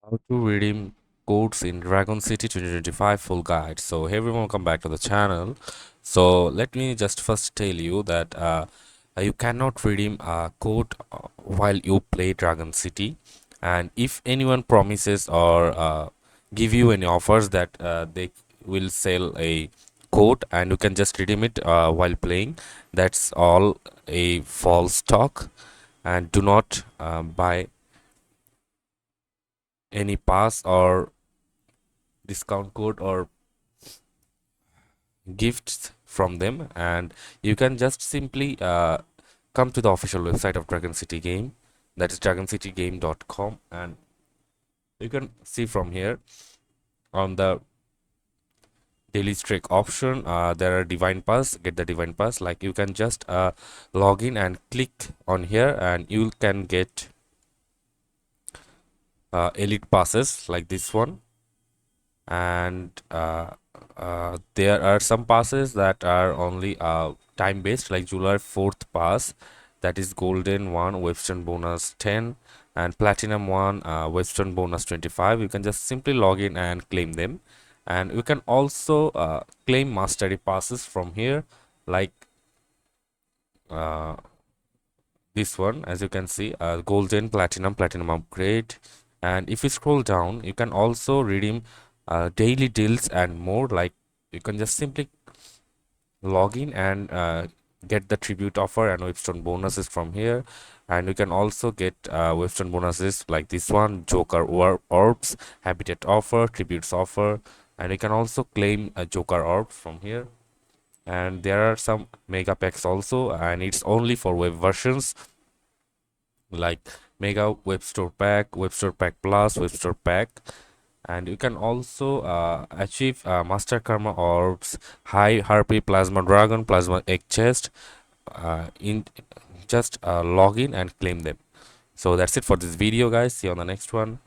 How to redeem codes in Dragon City 2025 full guide. So hey everyone, welcome back to the channel. So let me just first tell you that you cannot redeem a code while you play Dragon City, and if anyone promises or give you any offers that they will sell a code and you can just redeem it while playing, that's all a false talk. And do not buy any pass or discount code or gifts from them, and you can just simply come to the official website of Dragon City Game, that is dragoncitygame.com, and you can see from here on the daily streak option there are divine pass. Get the divine pass, like you can just log in and click on here and you can get elite passes like this one. And there are some passes that are only time based, like July 4th pass, that is golden one, webstone bonus 10, and platinum one, webstone bonus 25. You can just simply log in and claim them, and you can also claim mastery passes from here, like uh, this one, as you can see, golden, platinum upgrade. And if you scroll down, you can also redeem daily deals and more, like you can just simply log in and get the tribute offer and webstone bonuses from here. And you can also get webstone bonuses like this one, joker orbs, habitat offer, tributes offer, and you can also claim a joker orb from here. And there are some mega packs also, and it's only for web versions, like mega web store pack plus, web store pack. And you can also achieve master karma orbs, high harpy, plasma dragon, plasma egg chest, in just log in and claim them. So that's it for this video, guys. See you on the next one.